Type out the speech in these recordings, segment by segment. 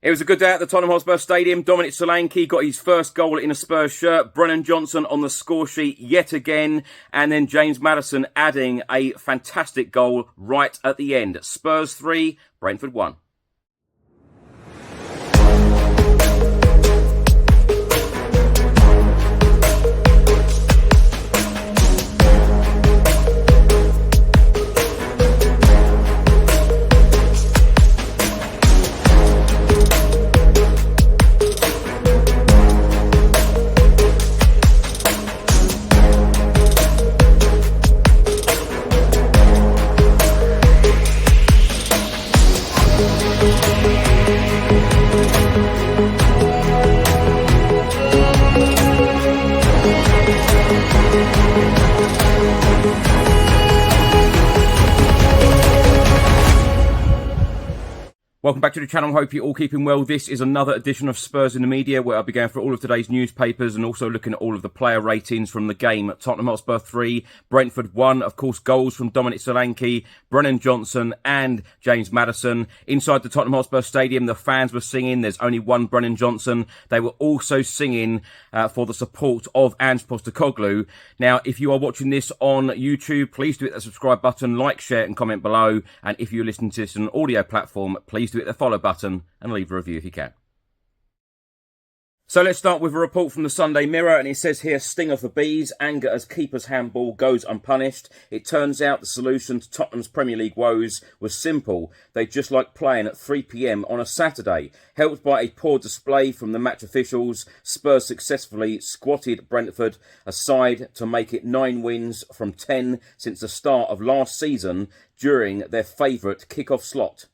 It was a good day at the Tottenham Hotspur Stadium. Dominic Solanke got his first goal in a Spurs shirt. Brennan Johnson on the score sheet yet again. And then James Maddison adding a fantastic goal right at the end. Spurs 3, Brentford 1. Welcome back to the channel. Hope you're all keeping well. This is another edition of Spurs in the Media, where I'll be going through all of today's newspapers and also looking at all of the player ratings from the game. Tottenham Hotspur 3, Brentford 1. Of course, goals from Dominic Solanke, Brennan Johnson and James Maddison. Inside the Tottenham Hotspur Stadium, the fans were singing. There's only one Brennan Johnson. They were also singing for the support of Ange Postecoglou. Now, if you are watching this on YouTube, please do hit the subscribe button, like, share and comment below. And if you're listening to this on an audio platform, please do hit the follow button and leave a review if you can. So let's start with a report from the Sunday Mirror, and it says here, sting of the bees, anger as keeper's handball goes unpunished. It turns out the solution to Tottenham's Premier League woes was simple. They just like playing at 3 p.m. on a Saturday. Helped by a poor display from the match officials, Spurs successfully squatted Brentford, a side to make it 9 wins from 10 since the start of last season during their favourite kick-off slot.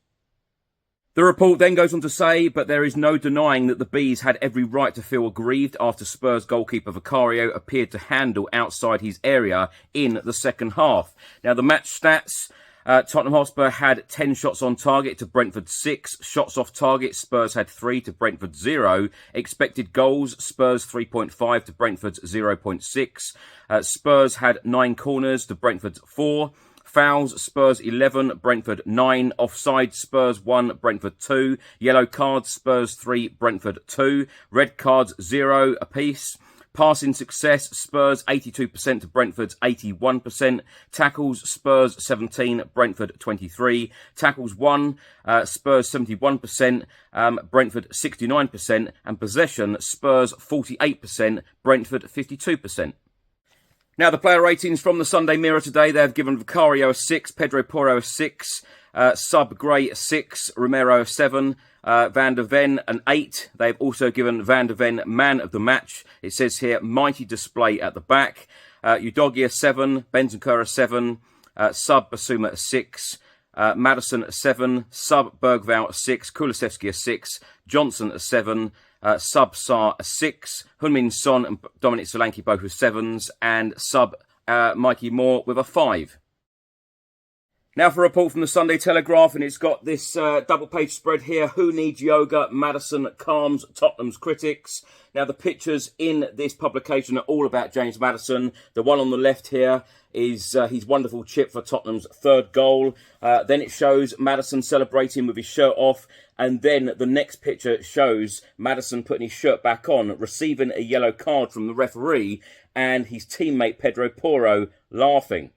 The report then goes on to say, but there is no denying that the Bees had every right to feel aggrieved after Spurs goalkeeper Vicario appeared to handle outside his area in the second half. Now, the match stats, Tottenham Hotspur had 10 shots on target to Brentford 6. Shots off target, Spurs had 3 to Brentford 0. Expected goals, Spurs 3.5 to Brentford's 0.6. Spurs had 9 corners to Brentford's 4. Fouls, Spurs 11, Brentford 9. Offside, Spurs 1, Brentford 2. Yellow cards, Spurs 3, Brentford 2. Red cards 0 apiece. Passing success, Spurs 82% to Brentford's 81%. Tackles, Spurs 17, Brentford 23. Tackles 1, Spurs 71%, Brentford 69%. And possession, Spurs 48%, Brentford 52%. Now, the player ratings from the Sunday Mirror today, they've given Vicario a 6, Pedro Porro a 6, Sub Gray a 6, Romero a 7, Van der Ven an 8. They've also given Van der Ven man of the match. It says here, mighty display at the back. Udogie a 7, Bentancur a 7, Sub Basuma a 6, Maddison a 7, Sub Bergvall a 6, Kulusevski a 6, Johnson a 7, Sub Sar a 6, Heung-min Son and Dominic Solanke both with 7s, and Sub Mikey Moore with a 5. Now for a report from the Sunday Telegraph, and it's got this double-page spread here. Who needs yoga? Maddison calms Tottenham's critics. Now the pictures in this publication are all about James Maddison. The one on the left here is his wonderful chip for Tottenham's 3rd goal. Then it shows Maddison celebrating with his shirt off. And then the next picture shows Maddison putting his shirt back on, receiving a yellow card from the referee, and his teammate Pedro Porro laughing.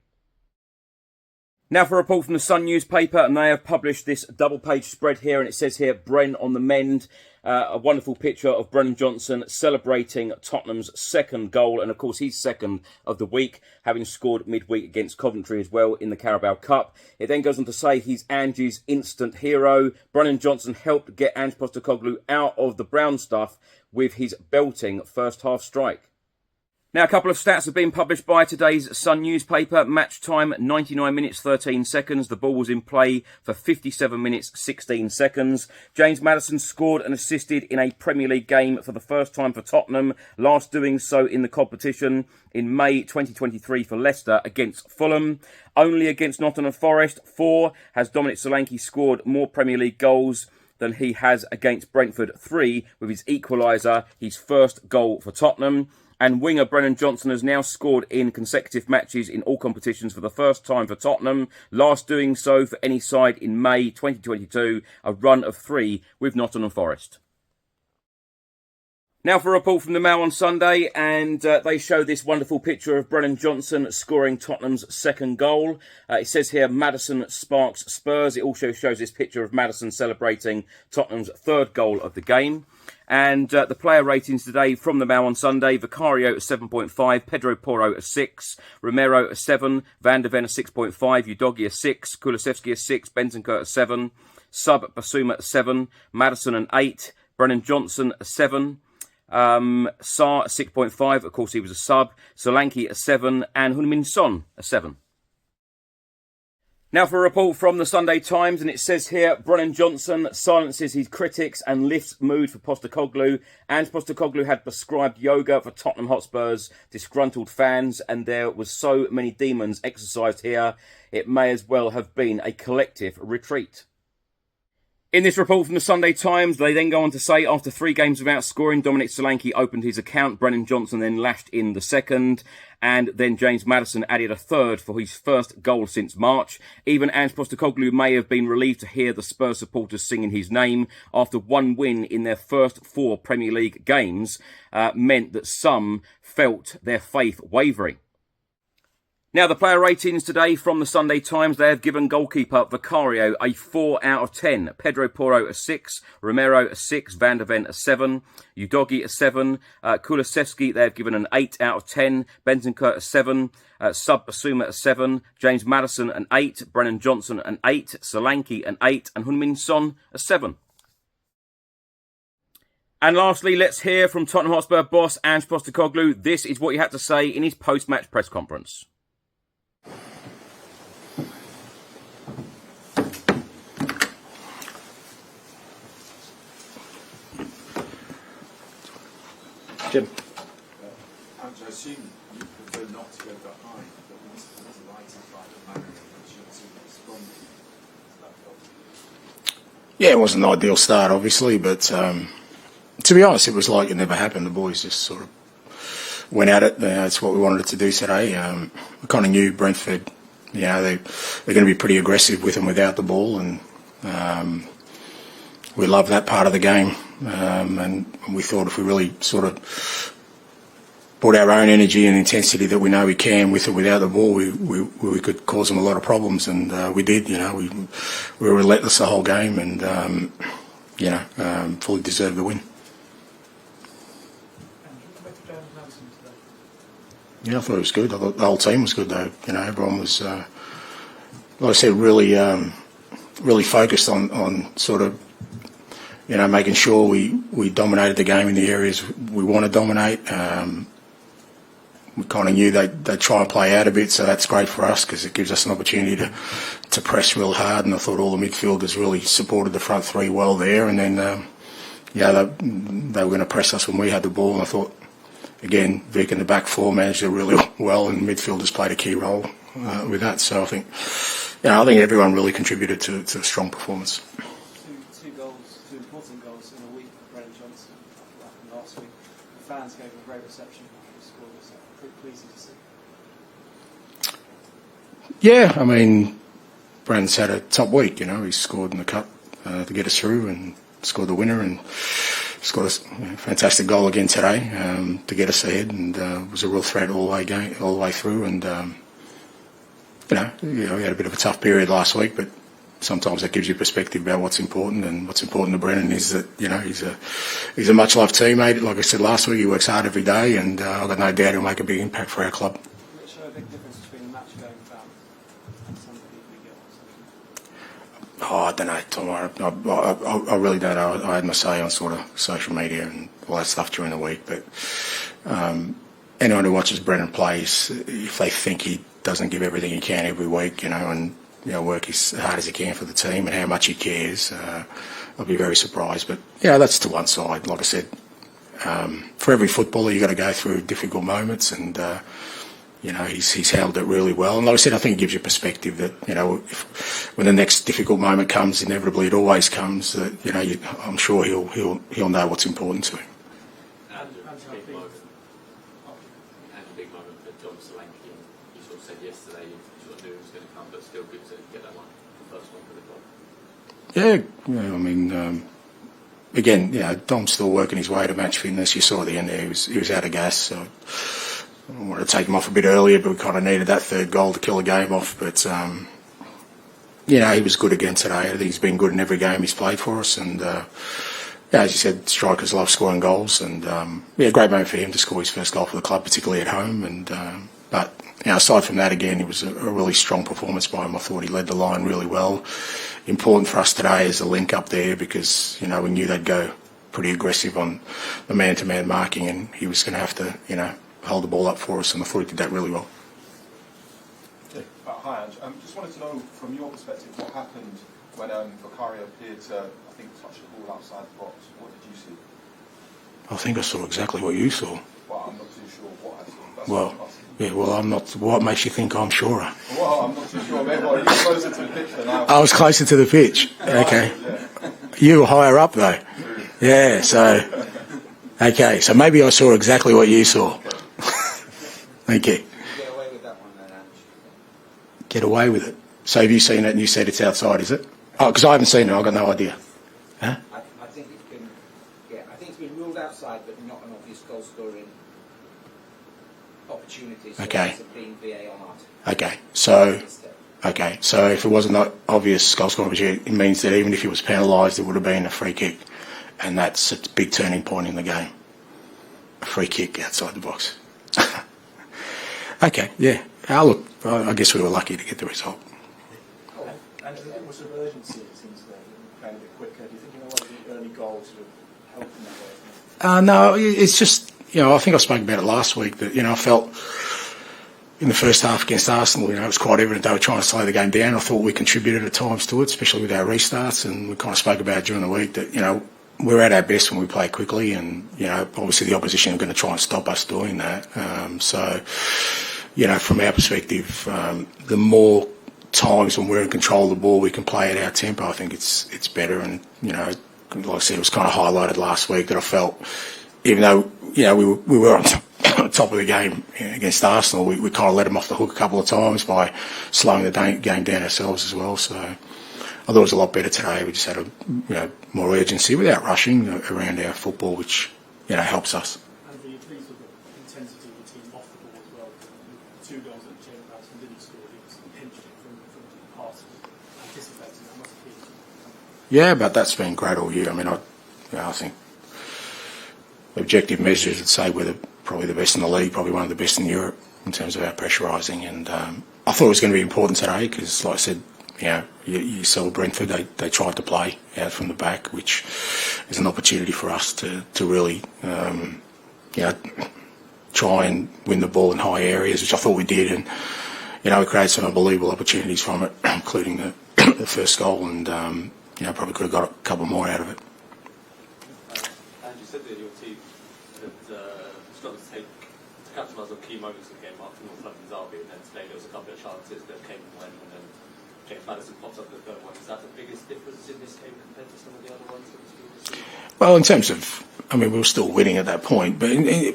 Now for a report from the Sun newspaper, and they have published this double-page spread here, and it says here, Brenn on the mend. A wonderful picture of Brennan Johnson celebrating Tottenham's 2nd goal, and of course his 2nd of the week, having scored midweek against Coventry as well in the Carabao Cup. It then goes on to say he's Ange's instant hero. Brennan Johnson helped get Ange Postecoglou out of the brown stuff with his belting first half strike. Now, a couple of stats have been published by today's Sun newspaper. Match time, 99 minutes, 13 seconds. The ball was in play for 57 minutes, 16 seconds. James Maddison scored and assisted in a Premier League game for the first time for Tottenham, last doing so in the competition in May 2023 for Leicester against Fulham. Only against Nottingham Forest, 4, has Dominic Solanke scored more Premier League goals than he has against Brentford, 3, with his equaliser, his first goal for Tottenham. And winger Brennan Johnson has now scored in consecutive matches in all competitions for the first time for Tottenham, last doing so for any side in May 2022, a run of 3 with Nottingham Forest. Now for a report from the Mail on Sunday, and they show this wonderful picture of Brennan Johnson scoring Tottenham's second goal. It says here, Maddison sparks Spurs. It also shows this picture of Maddison celebrating Tottenham's third goal of the game. And the player ratings today from the Mail on Sunday: Vicario at 7.5, Pedro Porro a 6, Romero a 7, Van der Ven a 6.5, Udogie a 6, Kulusevski a 6, Bentancur a 7, Sub Basuma a 7, Maddison an 8, Brennan Johnson a 7, Sarr 6.5, of course he was a sub, Solanke a 7, and Heung-min Son a 7. Now for a report from the Sunday Times, and it says here, Brennan Johnson silences his critics and lifts mood for Postecoglou. Ange Postecoglou had prescribed yoga for Tottenham Hotspur's disgruntled fans, and there was so many demons exercised here, it may as well have been a collective retreat. In this report from the Sunday Times, they then go on to say, after 3 games without scoring, Dominic Solanke opened his account. Brennan Johnson then lashed in the second, and then James Maddison added a third for his first goal since March. Even Ange Postecoglou may have been relieved to hear the Spurs supporters singing his name after one win in their first 4 Premier League games meant that some felt their faith wavering. Now, the player ratings today from the Sunday Times, they have given goalkeeper Vicario a 4 out of 10, Pedro Porro a 6, Romero a 6, Van der Ven a 7, Udogie a 7, Kulusevski they have given an 8 out of 10, Bentancur a 7, Sub Basuma a 7, James Maddison an 8, Brennan Johnson an 8, Solanke an 8, and Heung-min Son a 7. And lastly, let's hear from Tottenham Hotspur boss Ange Postecoglou. This is what he had to say in his post-match press conference. Jim. Ange, I assume you prefer not to go behind, but what's delighted by the manner in which your team responded to that goal? Yeah, it wasn't an ideal start, obviously, but to be honest, it was like it never happened. The boys just sort of went at it. That's what we wanted to do today. We kind of knew Brentford, they're going to be pretty aggressive with and without the ball, and we love that part of the game. And we thought if we really sort of put our own energy and intensity that we know we can with or without the ball, we could cause them a lot of problems, and we did. We were relentless the whole game, and fully deserved the win. Yeah, I thought it was good. I thought the whole team was good, though. Everyone was, like I said, really focused on sort of, making sure we dominated the game in the areas we want to dominate. We kind of knew they'd try and play out a bit, so that's great for us because it gives us an opportunity to press real hard. And I thought all the midfielders really supported the front 3 well there. And then, they were going to press us when we had the ball. And I thought, again, Vic and the back 4 managed it really well, and midfielders played a key role with that. So I think everyone really contributed to a strong performance. Two important goals in a week for Brennan Johnson. What happened last week? The fans gave him a great reception after he scored. Was pretty pleasing to see. Yeah, I mean, Brenn's had a top week. He scored in the cup to get us through, and scored the winner, and scored a fantastic goal again today to get us ahead, and was a real threat all the way through. And we had a bit of a tough period last week, but sometimes that gives you perspective about what's important. And what's important to Brennan is that he's a much loved teammate. Like I said last week, he works hard every day, and I've got no doubt he'll make a big impact for our club. Does it show a big difference between a match going fan and some of the people we get on social media? Oh, I don't know, Tom. I really don't know. I had my say on sort of social media and all that stuff during the week, but anyone who watches Brennan plays, if they think he doesn't give everything he can every week, and work as hard as he can for the team and how much he cares, I'll be very surprised. But that's to one side. Like I said, for every footballer, you've got to go through difficult moments, and he's held it really well. And like I said, I think it gives you perspective that when the next difficult moment comes, inevitably it always comes. That I'm sure he'll know what's important to him. said yesterday you sort of knew it was going to come, but still good to get that one, the first one for the club. Yeah, I mean, again, Dom's still working his way to match fitness. You saw at the end there, he was out of gas, so I wanted to take him off a bit earlier, but we kind of needed that third goal to kill the game off. But, he was good again today. I think he's been good in every game he's played for us. And, as you said, strikers love scoring goals. And, great moment for him to score his first goal for the club, particularly at home. And but aside from that, again, it was a really strong performance by him. I thought he led the line really well. Important for us today is the link up there because, we knew they'd go pretty aggressive on the man-to-man marking and he was going to have to, hold the ball up for us, and I thought he did that really well. Hi, Ange. Just wanted to know, from your perspective, what happened when Vicario appeared to, I think, touch the ball outside the box. What did you see? I think I saw exactly what you saw. Well, I'm not too sure what I saw. That's Well, what I'm asking. well, I'm not. What makes you think I'm sure? Well, I'm not too sure. Maybe you were closer to the pitch than I was. I was closer to the pitch. Okay. Yeah. You were higher up, though. Yeah, so... Okay, so maybe I saw exactly what you saw. Thank you. Get away with that one then, Ange. Get away with it. So have you seen it and you said it's outside, is it? Oh, because I haven't seen it. I've got no idea. Huh? I think it can. Yeah, I think it's been ruled outside, but not an obvious goal scoring opportunity. So Okay. it's been VAR. Okay, so if it wasn't an obvious goal scoring opportunity, it means that even if he was penalised, it would have been a free kick. And that's a big turning point in the game. A free kick outside the box. Okay, yeah. Look, I guess we were lucky to get the result. And a bit more sort of urgency, it seems, there, playing a bit quicker. Do you think, the early goal sort of helped in that way? No, it's just, I think I spoke about it last week that, I felt in the first half against Arsenal, it was quite evident they were trying to slow the game down. I thought we contributed at times to it, especially with our restarts, and we kind of spoke about it during the week that, we're at our best when we play quickly, and, obviously the opposition are going to try and stop us doing that. So, from our perspective, the more times when we're in control of the ball, we can play at our tempo. I think it's better, and like I said, it was kind of highlighted last week that I felt, even though we were on top of the game against Arsenal, we kind of let them off the hook a couple of times by slowing the game down ourselves as well. So I thought it was a lot better today. We just had more urgency without rushing around our football, which helps us. And were you pleased with the intensity of the team off the ball as well? The 2 goals that James Madison didn't score, he was pinched it from the pass, anticipating that must have been. Yeah, but that's been great all year. I mean, I think objective measures would say we're probably the best in the league, probably one of the best in Europe in terms of our pressurising. And I thought it was going to be important today because, like I said, you saw Brentford, they tried to play out from the back, which is an opportunity for us to really, try and win the ball in high areas, which I thought we did. And, we created some unbelievable opportunities from it, including the first goal, and, probably could have got a couple more out of it. And you said that your team had struggled to capitalise on key moments of the game after North London derby, and then today there was a couple of chances that came and went, and then James Madison pops up the third one. Is that the biggest difference in this game compared to some of the other ones that we've seen? Well, in terms of, we were still winning at that point, but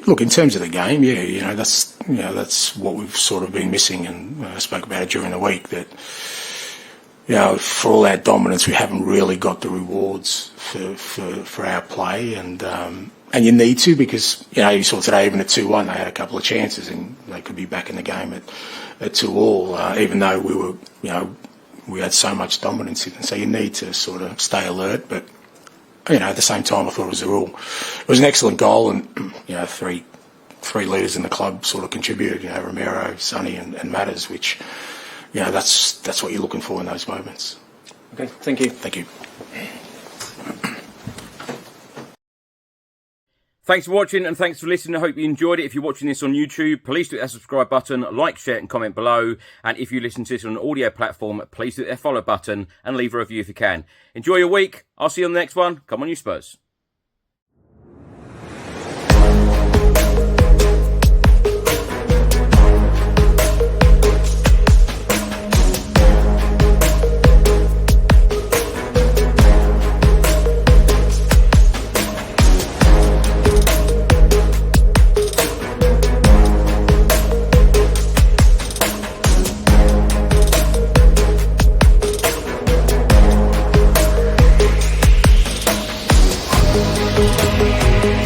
look, in terms of the game, that's what we've sort of been missing, and I spoke about it during the week that, for all our dominance, we haven't really got the rewards for our play, and you need to, because you saw today even at 2-1 they had a couple of chances and they could be back in the game at 2-2, even though we were we had so much dominance, and so you need to sort of stay alert. But at the same time, I thought it was an excellent goal, and three leaders in the club sort of contributed. Romero, Sonny, and Matters, which that's what you're looking for in those moments. Okay, thank you. Thank you. Thanks for watching and thanks for listening. I hope you enjoyed it. If you're watching this on YouTube, please do hit that subscribe button, like, share and comment below. And if you listen to this on an audio platform, please do hit that follow button and leave a review if you can. Enjoy your week. I'll see you on the next one. Come on, you Spurs. Enquiries.